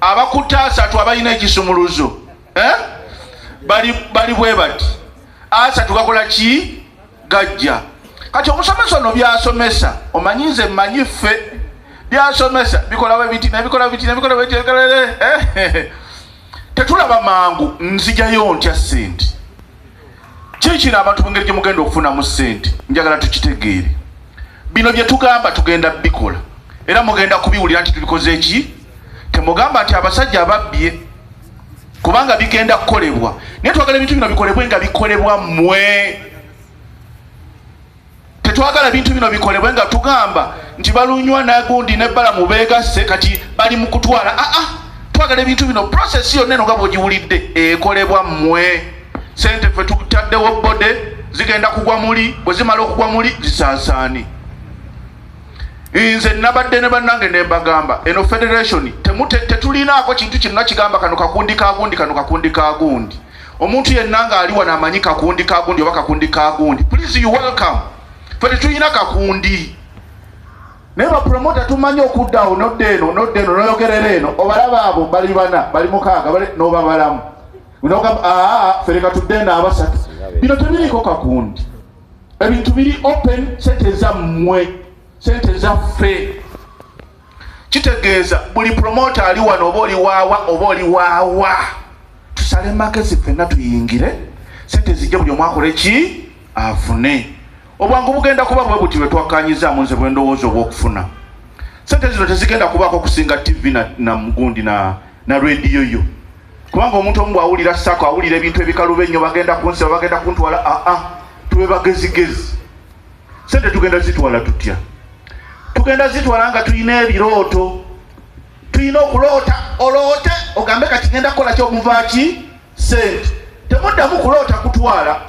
abakuta asatu abalina ekisumuluzo bali bwe bati asatu gakola ki gajja kati omusomesa ono byasomesa omanyize mmanyi ffe byasomesa bikola biti nebikola biti nebikola biti tetulaba mangu nzijayo ntya sente kikira abantu bengeri gye mugenda okufunamu sente njagala tukitegeere bino bye tugamba tugenda bikola era mugenda kubiwulira nti tubikoze eki temugamba nti abasajja ababbye kubanga bigenda kukolebwa naye twagala ebintu bino bikolebwe nga bikolebwa mmwe tetwagala bintu bino bikolebwe nga tugamba nti balunywa nagundi nebbala mubeegasse kati bali mu kutwala twagala ebintu bino process yonna eno nga bw'ogiwulidde ekolebwa mmwe sente ffe tutaddewo bode zigenda kugwa muli bwe zimala okugwa muli zisaasaani nze nabadde ne bannange ne mbagamba eno federation tetulinaako kintu kirina kigamba kano kakundi kagundi kano kakundi kagundi omuntu yenna nga ali wano amanyi kakundi kagundi oba kakundi kagundi please you welcome ffe tetulina kakundi naye bapromota tumanyi okuddawo nodde eno noyogerera eno obalaba abo bali bana bali mukaaga n'obabalamu unogamba ffe leka tudde n'abasatu bino tebiriiko kakundi ebintu biri open sente zammwe sente zaffe kitegeeza buli promota ali wano oba oli waawa oba oli waawa tusale magezi ffenna tuyingire sente zijja buli omu akole ki afune obwangu bugenda kuba bwe buti bwe twakanyizaamu nze bwe ndowooza obw'okufuna sente zino tezigenda kubaako okusinga tv na mugundi na rediyo yo kubanga omuntu omu bw'awulira sako awulira ebintu ebikalu bennyo bagenda kunsiba bagenda kuntwala tube bagezigezi sente tugenda zitwala tutya tugenda zitwala nga tulina ebirooto tulina okuloota oloote ogambe kati genda kukola kyomuvaaki sente temuddamu kuloota kutwala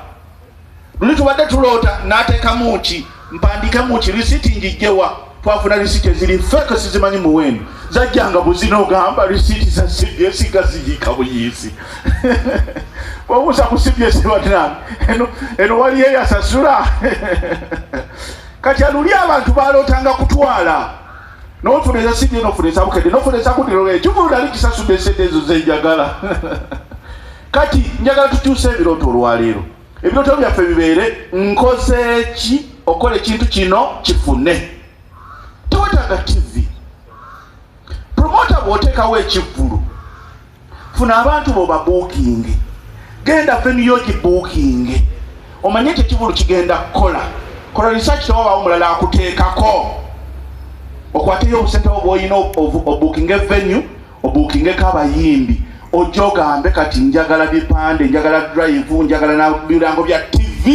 luli tubadde tuloota n'ateekamu ki mpandikemu ki risiti njijjewa twafuna risiti eziri feke sizimanyi muwendo zajjanga buzina ogamba risiti za CBS gaziyika buyiisi wabuusa ku CBS batnani eno wali eyasasula kati aluli abantu balootanga kutwala nofuneza sidi nofuneza bukede nofuneza kudirole kivulula likisasudde sente ezo zenjagala kati njagala tutuuse ebirooto olwaleero ebirooto byaffe bibeere nkoze ki okola ekintu kino kifune tewetaaga tv promota bw'oteekawo ekivvulu funa abantu bobabuukinge genda ffe niyo gibuukinge omanye ekyo ekivvulu kigenda kukola kola research tewabaawo mulala akuteekako okwateyo obusente bwo bw'olina obuukinge venue obuukingeko abayimbi ojja ogambe kati njagala bipande njagala drive njagala nabirango bya tv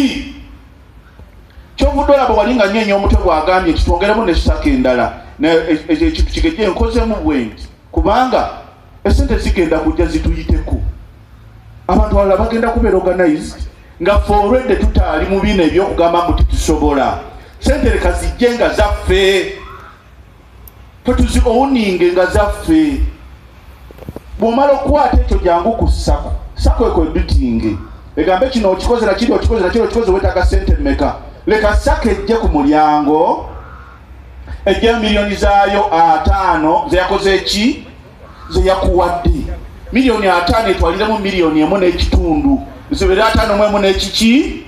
kyovudde olaba walinga nyeenya omutwe gwagambye nti twongeremu nesaka endala ekintu kigejje nkozemu bwenti kubanga esente zigenda kujja zituyiteku abantu balala bagenda kubeera organized nga ffe olwedde tutaali mu bino ebyokugamba mbu titusobola sente leka zijje nga zaffe fe tuzi owuninge nga zaffe bw'omala okukwata ekyo jangu ku sako ekwo editinge egambe kino okikozera kiri okikozera kiri okikoze wetaaga sente mmeka leka sako ejje ku mulyango ejje miliyoni zaayo 5 zeyakoze eki zeyakuwadde miliyoni 5 etwaliremu miliyoni 1 n'ekitundu zibere 5 mu 1 n'ekiki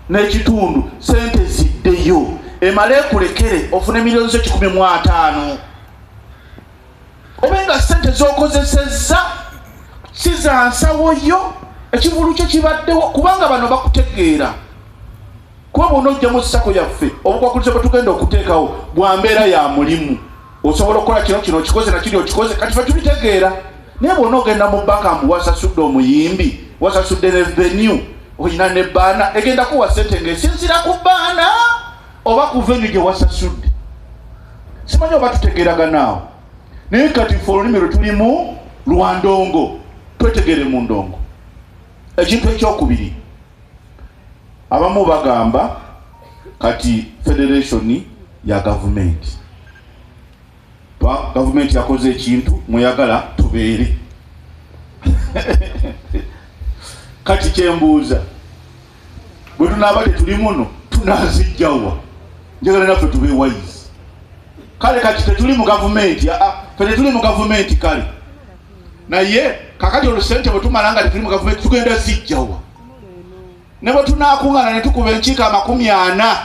n'ekitundu sente ziddeyo emale kulekere ofune miliyoni 15 obenga sente z'okozesezza si za nsawoyo ekivulu kyo kibaddewo kubanga bano bakutegeera kuba bw'onojja mu ssako yaffe obukwakulizo bwe tugenda okuteekawo bwambeera ya mulimu osobola okukola kino okikoze nakiri okikoze kati fe tubitegeera naye bw'onoogenda mu bakambu wasasudde omuyimbi wasasudde revenue olina ne baana egenda kuwa sente ng'esinzira ku baana oba ku venue gye wasasudde simanyi oba tutegeeraganaawo naye kati ffe olulimi lwe tulimu lwandongo twetegere mu ndongo ekintu ekyokubiri abamu bagamba kati federation ya gavumenti gavumenti yakoze ekintu mweyagala tubeere kati kyembuuza bwe tunaaba tetuli muno tunazijjawa njagala naffe tube wise kale kati tetuli mu gavumenti ffe tetuli mu gavumenti kale naye kakati olwo ssente bwe tumala nga tuli mu gavumenti tugenda zijjawa ne bwe tunaakungana ne tukuba enkiika 40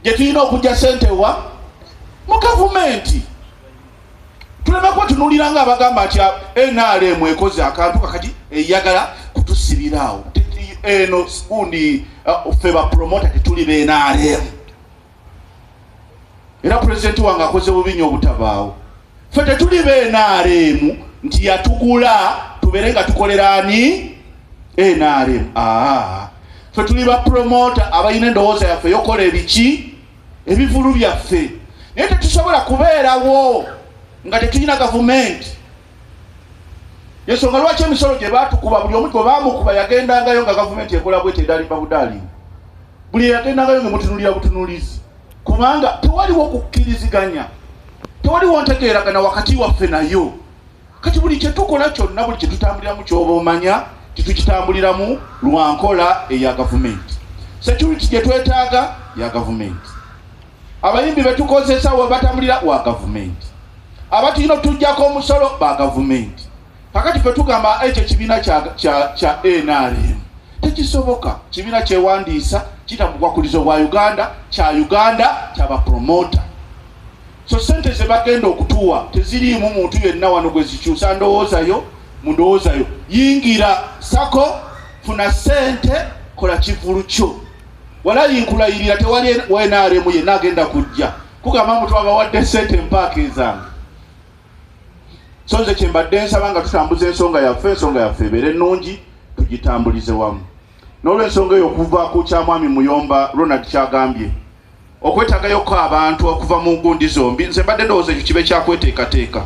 gye tulina okujja ssente wa mu gavumenti. Tuleme kuba tunuulira nga abagamba nti NRM ekoze akantu kakati eyagala kutusibiraawo. Eno gundi ffe bapromota tetuli be NRM. Era pulezidenti wange akoze bubi nnyo obutabaawo. Ffe tetuli be NRM nti yatugula tubeere nga tukolera ani NRM. Ffe tuli bapromota abalina endowooza yaffe yokola ebiki ebivulu byaffe. Naye tetusobola kubeerawo nga tetulina gavumenti. Yensonga lwaki emisolo gye baatukuba buli omu gwe baamukuba yagendangayo nga gavumenti ekola bwete edalimba budaali. Buli yagendangayo nga mutunuulira butunuulizi. Kubanga tewaliwo kukkiriziganya, tewaliwo ntegeeragana wakati waffe nayo. Kati buli kye tukola kyonna, buli kye tutambuliramu ky'oba omanya tukitambuliramu lwa nkola eya gavumenti. Security gye twetaaga ya gavumenti. Abayimbi be tukozesa we batambulira wa gavumenti. Abatulina tujjako omusolo ba gavumenti. Kakati ffe tugamba ekyo ekibiina kya NRM tekisoboka. Kibiina kyewandiisa kita mu bwakulizo bwa Uganda, kya Uganda ky'abapromota. So ssente ze bagenda okutuwa teziriimu muntu yenna wano gwe zikyusa ndowoozayo mu ndowoozayo. Yingira sako, funa ssente, kola kivulu kyo. Wala yinkulayirira tewali NRM yenna agenda kujja kugamba mbu twabawadde ssente mpaaka ezange. So nze kye mbadde nsaba nga tutambuza ensonga yaffe ebeere ennungi tugitambulize wamu. N'olw'ensonga eyo okuva ku kyamwami Muyomba Ronald kyagambye okwetaagayoko abantu okuva mu gundi zombi, nze mbadde ndowooza ekyo kibe kyakweteekateeka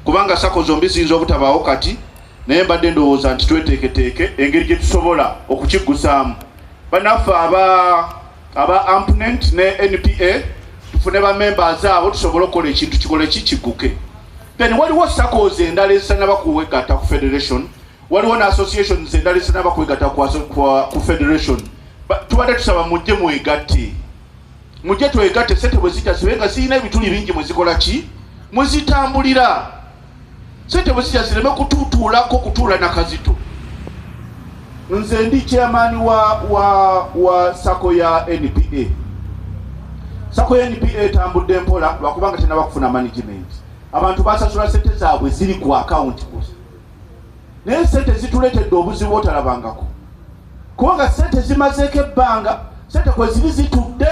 kubanga sako zombi ziyinza obutabaawo kati, naye mbadde ndowooza nti tweteeketeeke engeri gye tusobola okukigusaamu. Bannaffe aba Ampunent ne NPA tufune ba members abo tusobole okukola ekintu kikole kiguke. Then waliwo SACCOs endala ezisanaba kuwegatta ku federation, waliwo na associations endala ezisanaba kuwegatta ku federation. Tubadde tusaba mujje mwegatte, mujje twegatte. Ssente bwe zijja zibe nga zirina ebituli bingi mwe zikola ki, mwe zitambulira. Ssente bwe zijja zireme kututuulako kutuula na kazito. Nze ndi chairman wa SACCO ya NPA. SACCO ya NPA tambudde mpola lwakubanga tenaba kufuna management. Abantu basasula ssente zaabwe ziri ku account gusa. Naye ssente zituleetedde obuzibu otalabangako. Kubanga ssente zimazeeko ebbanga, ssente kwe ziri zitudde.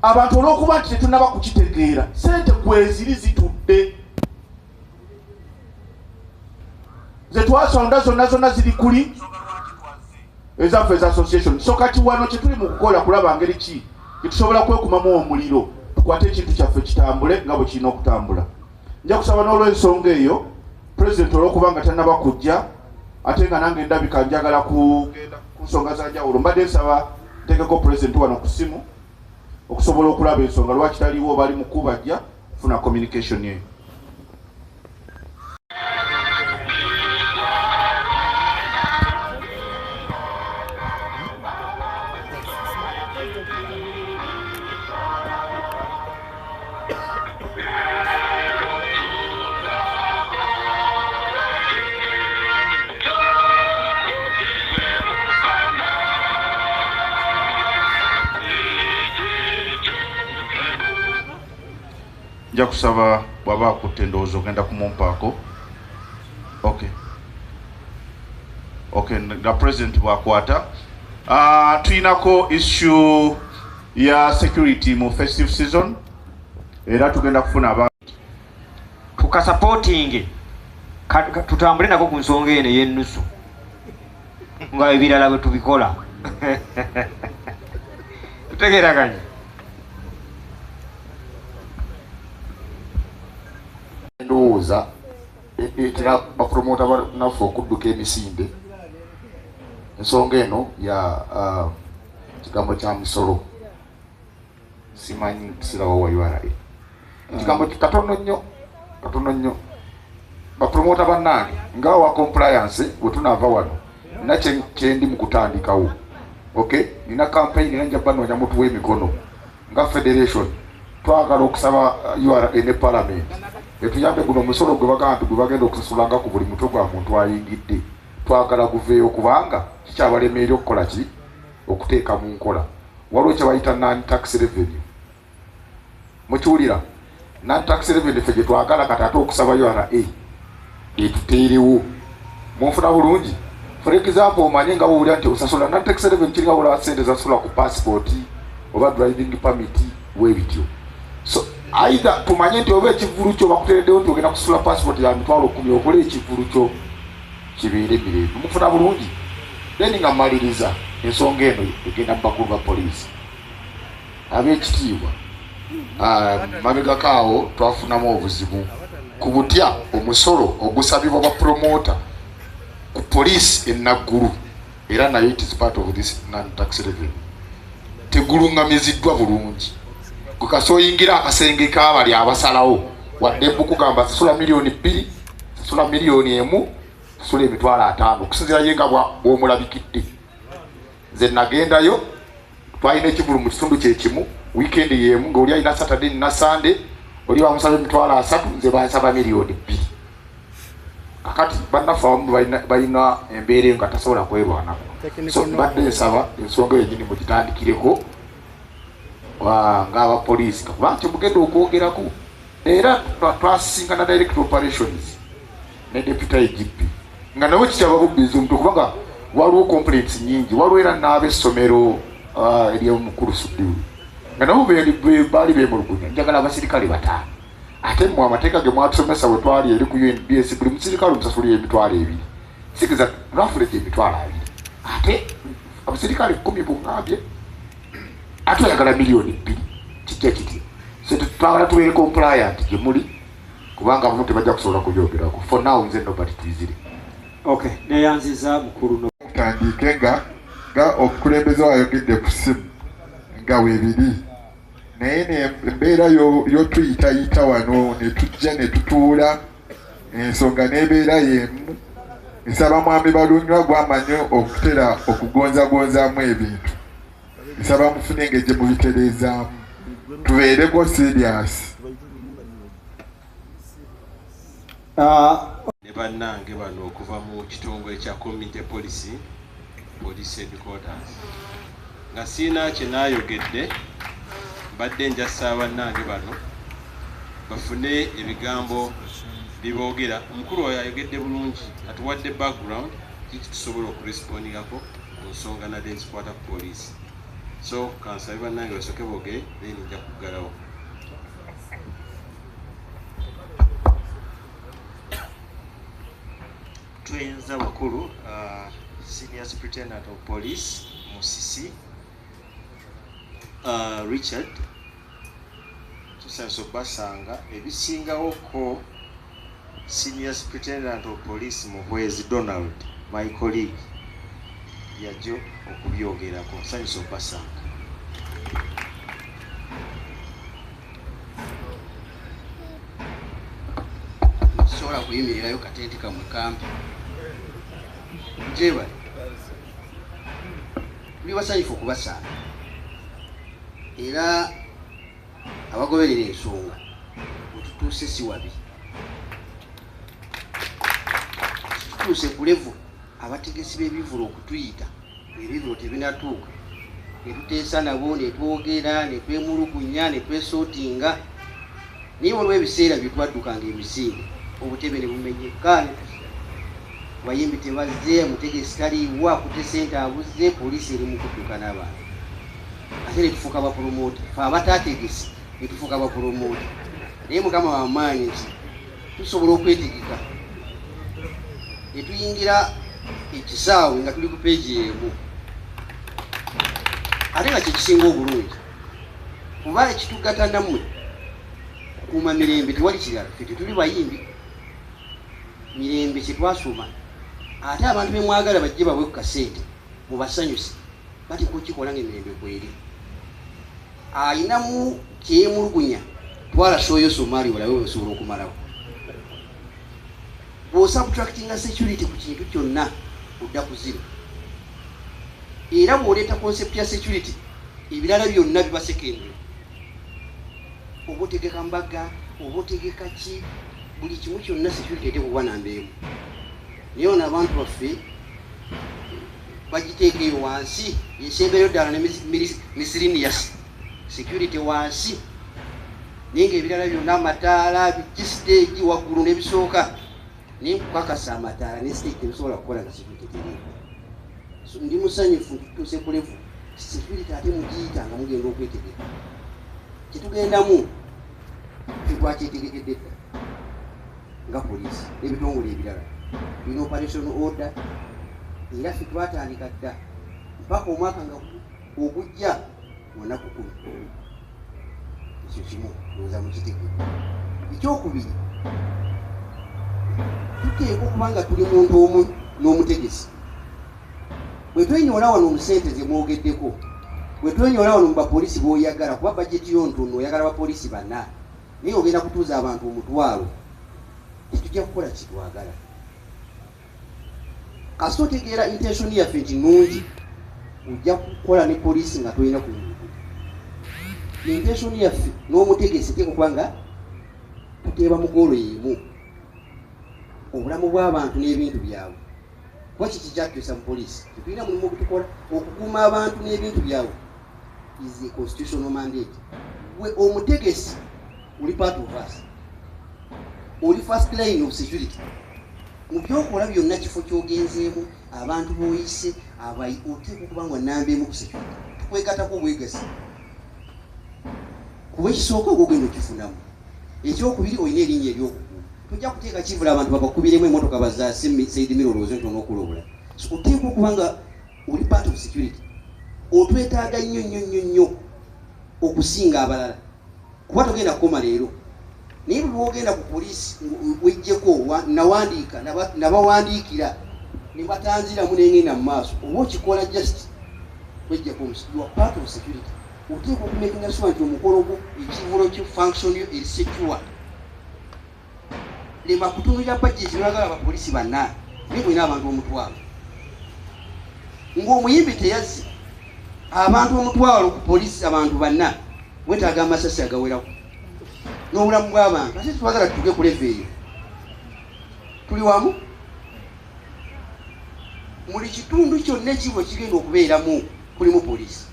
Abantu olw'okuba nti tetunaba kukitegeera, ssente kwe ziri zitudde. Ze twasonda zonna ziri kuli ezaffe eza association. So kati wano kye tuli mu kukola kulaba ngeri ki tusobola kwekumamu omuliro, tukwate ekintu kyaffe kitambule nga bwe kirina okutambula. Nja kusaba n'olw'ensonga eyo President olw'okuba nga tannaba kujja ate nga nange ndabika njagala kugenda ku nsonga za njawulo, mbadde nsaba nteekeko President wano ku ssimu okusobola okulaba ensonga lwaki taliwo bali mu kubajja kufuna communication ye. Nja kusaba bwaba akutte endowooza ogenda kumumpaako. Okay, na President bwakwata. Tulinako issue ya security mu festive season. Era tugenda kufuna abantu tukasupporting tutambule nako ku nsonga eno y'ennusu nga ebirala bwe tubikola. Tutegeeraganye. Ndowooza etera bapromota naffe okudduka emisinde. Ensonga eno ya kigambo kya musolo simanyi kisirawo wa URA. Kigambo katono nnyo bapromota bannange nga wa compliance we tunava wano nakye kyendi mu kutandikawo. Okay, nina campaign nina njaba noonya mutu w'emikono nga federation twagala okusaba URA ne parliament etuyambe guno omusolo gwe bagamba nti gwe bagenda okusasulanga ku buli mutwe gwa muntu ayingidde twagala guveeyo kubanga kikyabalemerera okukola ki okuteeka mu nkola waliwo kye bayita non-tax revenue mukiwulira non-tax revenue ffe gye twagala kati ate okusaba URA etuteerewo munfuna bulungi for example omanye nga bwowulira nti osasula non-tax revenue kiringa wula sente zasula ku passport oba driving permit webityo so either tumanye nti oba ekivulu kyo bakuteereddewo nti ogenda kusula passport ya mitwalo 10 okole ekivulu kyo kibeere mirembe mufuna bulungi then nga mmaliriza ensonga eno egenda mu bakulu ba poliisi ab'ekitiibwa mabegakaawo twafunamu obuzibu ku butya omusolo ogusabibwa ba promota ku poliisi ennaggulu era nayo it is part of this non-tax revenue tegulungamiziddwa bulungi kukasoyingira akasenge k'abali abasalawo wadde bukugamba sasula miliyoni 2 sasula miliyoni 1 sasula emitwalo 5 okusinziira ye nga bw'omulabikidde nze nagendayo twalina ekivulu mu kitundu kyekimu wiikendi y'emu ng'oli alina Saturday na Sunday oli bamusaba emitwalo 3 nze bansaba miliyoni 2 kakati bannaffe abamu balina embeera eyo nga tasobola kwerwanako so mbadde nsaba ensonga yenyini mugitandikireko ng'abapoliisi kubanga kyemugenda okwogerako era twasisinkana direct operations ne deputy IGP nga nawe kikyaba bubbizi omuntu kubanga waliwo complaints nyingi waliwo era n'ab'essomero ery'omukulu Sudiru nga nabo baali beemulugunya njagala abasirikale 5 ate mmwe amateeka ge mwatusomesa bwe twali eri ku UNBS buli musirikale omusasulira emitwalo 2 sikiza lwafulete emitwalo 2 ate abasirikale 10 bungambye ate oyagala miliyoni 2 kijja kitya so twagala tubeere compliant gye muli kubanga abamu tebajja kusobola kubyogerako for now nze nobody twizire okay neyanziza mukulu tandike nga omukulembeze wayogedde ku simu nga weebiri naye embeera yotuyitayita wano netujja netutuula ensonga n'ebeera yemu nsaba mwami balunywa gwamanye okutera okugonzagonzaamu ebintu nsaba mufune engeri mubitereezaamu tubeereko serious ne bannange bano okuva mu kitongole kya community policy headquarters nga siina kye naayogedde mbadde njasa bannange bano bafune ebigambo biboogera omukulu oyo ayogedde bulungi atuwadde background kiki tusobola okurespondingako ku nsonga nadde ezikwata ku poliisi so kansabe bannange basooke boogere then nja kuggalawo tuyinza bakulu Senior Superintendent of Police Musisi Richard tusanso basanga ebisingawo ko Senior Superintendent of Police Muhwezi Donald my colleague yajo okubyogerako sanso basanga sobola kuyimirirayo katenti kamwe kampi njeba tuli basanyufu okubasanga era abagoberera ensonga wetutuuse si wabi tutuuse ku levu abategesi b'ebivulo okutuyita ebivulo tebinatuuka netuteesa nabo netwogera netwemulugunya netwesootinga naye waliwo ebiseera byetwaddukanga emisinde obutebe ne bumenyeka bayimbi tebazze mutegesi taliiwa akute Sente abuze poliisi eri mu kudduka n'abantu ate netufuuka bapromota fe abatategesi netufuuka bapromota naye mukama wamaanyi nti tusobola okwetegeka netuyingira ekisaawe nga tuli ku peegi emu ate nga kyekisinga obulungi kuba ekitugatta nammwe kukuuma mirembe tewali kirala fe tetuli bayimbi mirembe kyetwasoma ate abantu bemwagala bajje babwe ku kasente mubasanyuse bati kukikola ng'emirembe kweri ayinamu kyemulugunya twala shoyo somali olawe osobola okumalawo bw'osubtractinga security ku kintu kyonna odda ku zero era bw'oleeta concept ya security ebirala byonna biba secondary oba otegeka mbaga oba otegeka ki buli kimu kyonna security eteekwa namba emu naye ono abantu baffe bagiteekeyo wansi yesembereyo ddala ne misirinias security wansi naye ngaebirala byonna amataala bikisiteegi waggulu nebisooka naye nkukakasa amataala ne siteegi tebisobola kukola nga security teriiwo. Ndi musanyufu tutuuse ku level security ate mugiyita nga mugenda okwetegeka kyetugendamu tetwakyetegekedde nga poliisi n'ebitongole ebirala birina operation order era ffe twatandika dda mpaka omwaka nga ogujja munaku 10 ekyo kimu lowooza mukitegeka. Ekyokubiri tuteeka okuba nga tuli muntu omu n'omutegesi. Bwe twenyoola wano mu Sente ze mwogeddeko, bwe twenyoola wano mu bapoliisi b'oyagala kuba bajeti yo ntono oyagala bapoliisi banna naye ogenda kutuuza abantu omutwalo tetujja kukola kitwagala. Kasita otegeera intention yaffe nti nnungi ojja kukola ne poliisi nga tolina ku muntu. Intention yaffe n'omutegesi teeka okuba nga tuteeba mu goolo y'emu obulamu bw'abantu n'ebintu byabwe. Kuba kiki kyatuusa mu poliisi tetulina mulimu ogutukola okukuuma abantu n'ebintu byabwe is a constitutional mandate. Gwe omutegesi oli part of us, oli first line of security. Mu byokola byonna kifo kyogenzeemu abantu b'oyise oteeka okuba nga nnamba emu ku security. Tukwegatako obwegasi kuba ekisooka ogwogenda okifunamu. Ekyokubiri olina erinnya ery'okukuuma. Tojja kuteeka kivula abantu babakubiremu emmotoka bazaase Saidi Miro olowooza nti onookulobula. So oteeka okuba nga oli part of security. Otwetaaga nnyo okusinga abalala kuba togenda kukoma leero. Naye bwe ogenda ku poliisi wejjeko nawandiika nabawandiikira ne batanziramu n'engenda mu maaso oba okikola just wejjako you are part of security. Oteeka okumekinga sure nti omukolo gwo ekivulo kyo function yo eri secure. Lema kutunulira budget byagala abapoliisi banna naye bwina abantu omutwalo ng'omuyimbi teyazze abantu omutwalo ku poliisi abantu banna wetaaga amasasi agawerako n'obulamu bw'abantu ate twagala tutuuke ku level eyo. Tuli wamu muli kitundu kyonna ekibwe kigenda okubeeramu kulimu poliisi.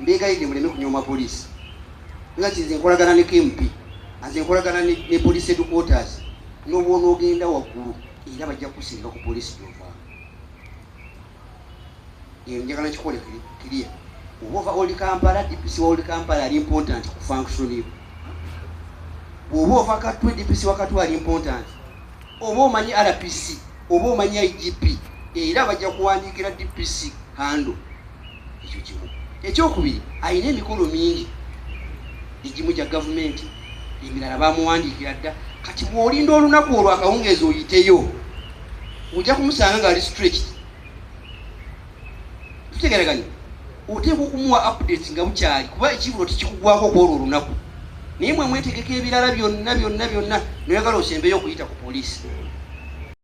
Mbeegayidde muleme kunyooma poliisi nga kize nkolagana ne KMP nze nkolagana ne police headquarters n'oba onoogenda waggulu era bajja kusinga ku poliisi gy'ovaamu. Eyo njagala kikole kiriya. Oba oli Kampala DPC wa oli Kampala ali important ku function yo. Oba ova Katwe DPC wa Katwe ali important. Oba omanyi RPC oba omanyi IGP era bajja kuwandiikira DPC hando. Ekyo kimu. Ekyokubiri alina emikolo mingi egimu gya gavumenti emirala bamuwandiikira dda kati bw'olinda olunaku olwo akawungeezi oyiteyo ojja kumusanga ng'ali stretched. Tutegeraganye oteekwa okumuwa updates nga bukyali kuba ekivulo tekikugwako kwolwo olunaku naye mwe mwetegeka ebirala byonna noyagala osembeyo okuyita ku poliisi